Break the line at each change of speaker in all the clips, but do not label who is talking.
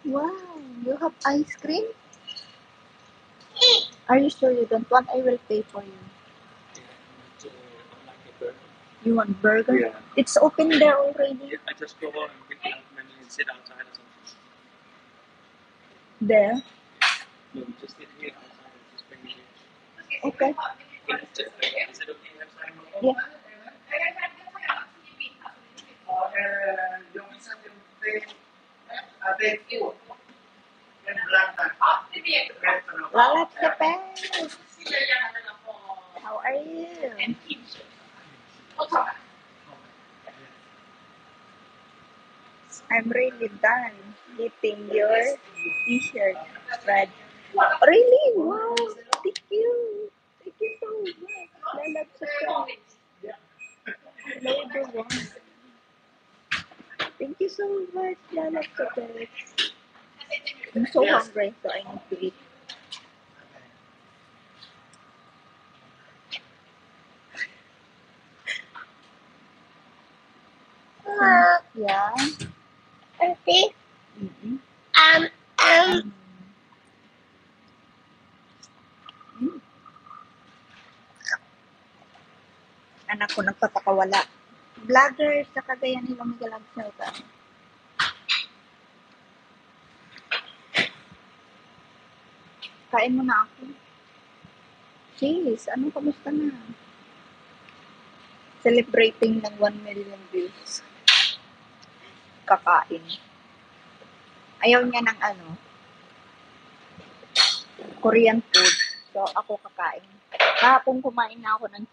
Wow, you have ice cream? Are you sure you don't want? I will pay for you. You want burger?
Yeah.
It's open there already.
I just go home and pick it up and sit outside or something.
There?
No, we just sit here outside and just bring it in.
Okay.
Is it okay outside?
Yeah. Lalat ka pa. How are you? I'm really done eating your t-shirt, Fred. Really? Wow. Thank you. Thank you so much. Lalat ka pa. Hello, everyone. Thank you so much, Lalat ka pa. I'm so hungry, so I need to eat. Yeah.
Okay.
Mm-mm.
Um.
Anak ko nagpapakawala. Vlogger sa Cagayan de Miguel ka. Kain mo na ako. Cheese, ano, kamusta na? Celebrating ng 1 million views. Kakain. Ayaw niya ng Korean food. So, ako kakain. Kahapon kumain na ako ng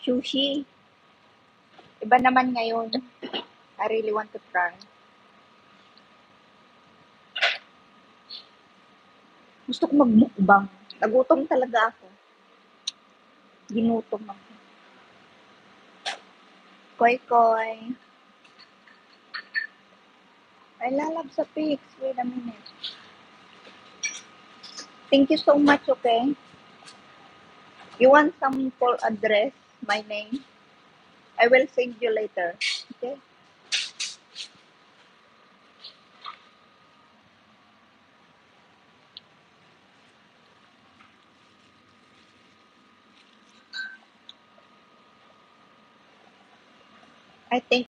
sushi. Iba naman ngayon. I really want to try. Gusto ko magmukbang. Nagutom talaga ako. Ginutom ako. Koy. I love sa pics. Wait a minute. Thank you so much, okay? You want some full address, my name? I will send you later. Okay? I think